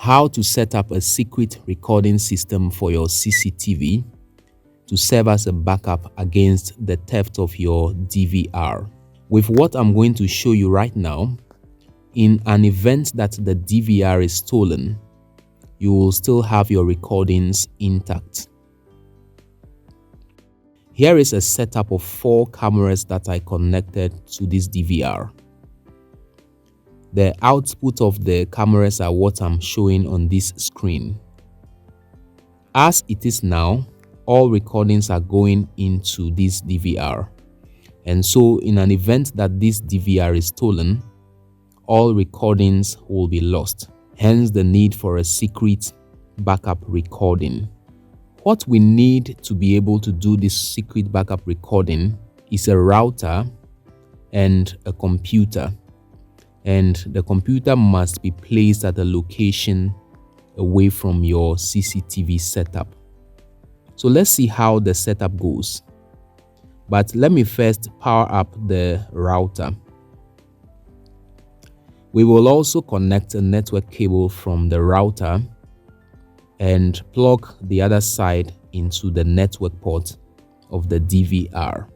How to set up a secret recording system for your CCTV to serve as a backup against the theft of your DVR. With what I'm going to show you right now, in an event that the DVR is stolen, you will still have your recordings intact. Here is a setup of 4 cameras that I connected to this DVR. The output of the cameras are what I'm showing on this screen. As it is now, all recordings are going into this DVR. And so in an event that this DVR is stolen, all recordings will be lost. Hence the need for a secret backup recording. What we need to be able to do this secret backup recording is a router and a computer. And the computer must be placed at a location away from your CCTV setup. So let's see how the setup goes. But let me first power up the router. We will also connect a network cable from the router and plug the other side into the network port of the DVR.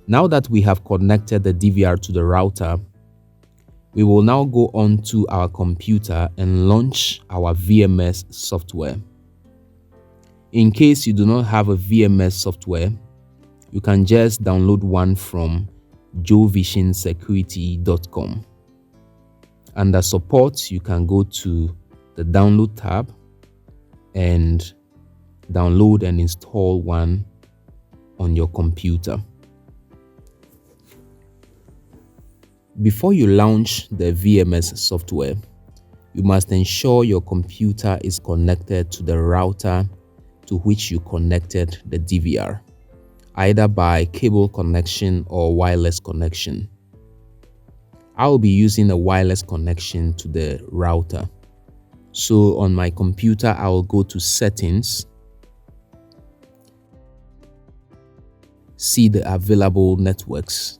Now that we have connected the DVR to the router, we will now go on to our computer and launch our VMS software. In case you do not have a VMS software, you can just download one from jovisionsecurity.com. Under support, you can go to the download tab and download and install one on your computer. Before you launch the VMS software, you must ensure your computer is connected to the router to which you connected the DVR, either by cable connection or wireless connection. I will be using a wireless connection to the router. So on my computer, I will go to Settings, see the available networks.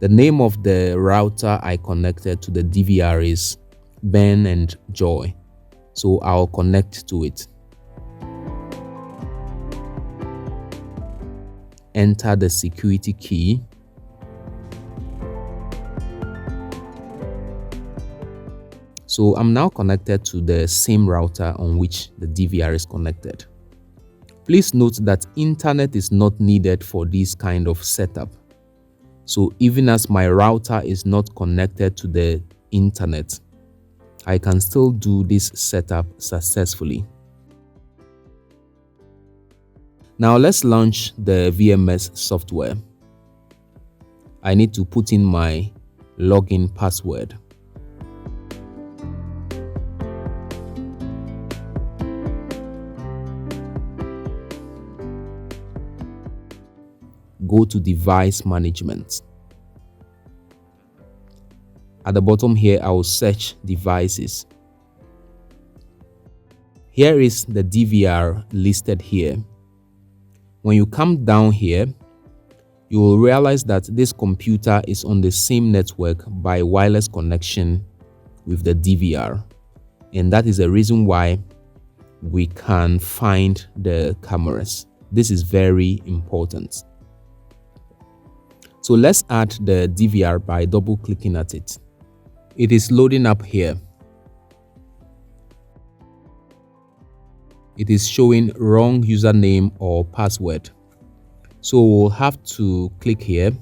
The name of the router I connected to the DVR is Ben and Joy, so I'll connect to it. Enter the security key. So I'm now connected to the same router on which the DVR is connected. Please note that internet is not needed for this kind of setup. So even as my router is not connected to the internet, I can still do this setup successfully. Now let's launch the VMS software. I need to put in my login password. Go to Device Management. At the bottom here, I will search Devices. Here is the DVR listed here. When you come down here, you will realize that this computer is on the same network by wireless connection with the DVR. And that is the reason why we can find the cameras. This is very important. So let's add the DVR by double clicking at it. It is loading up here. It is showing wrong username or password. So we'll have to click here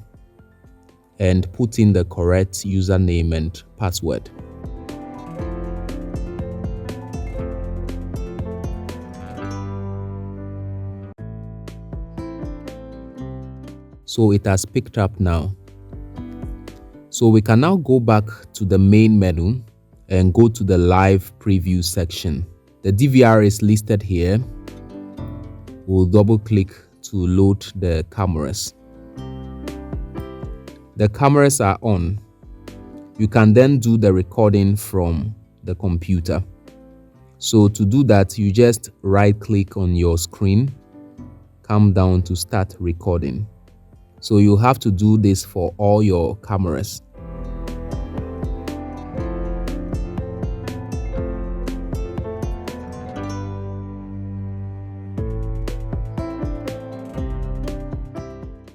and put in the correct username and password. So it has picked up now. So we can now go back to the main menu and go to the live preview section. The DVR is listed here. We'll double click to load the cameras. The cameras are on. You can then do the recording from the computer. So to do that, you just right click on your screen, come down to start recording. So you have to do this for all your cameras.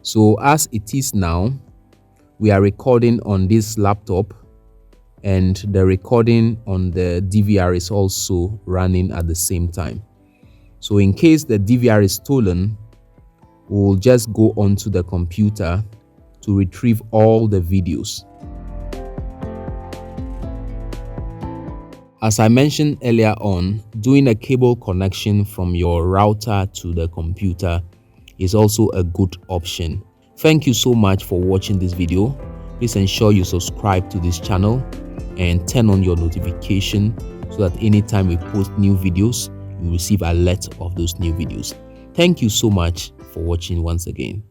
So as it is now, we are recording on this laptop, and the recording on the DVR is also running at the same time. So in case the DVR is stolen, we'll just go onto the computer to retrieve all the videos. As I mentioned earlier on, doing a cable connection from your router to the computer is also a good option. Thank you so much for watching this video. Please ensure you subscribe to this channel and turn on your notification so that anytime we post new videos, you receive alert of those new videos. Thank you so much for watching once again.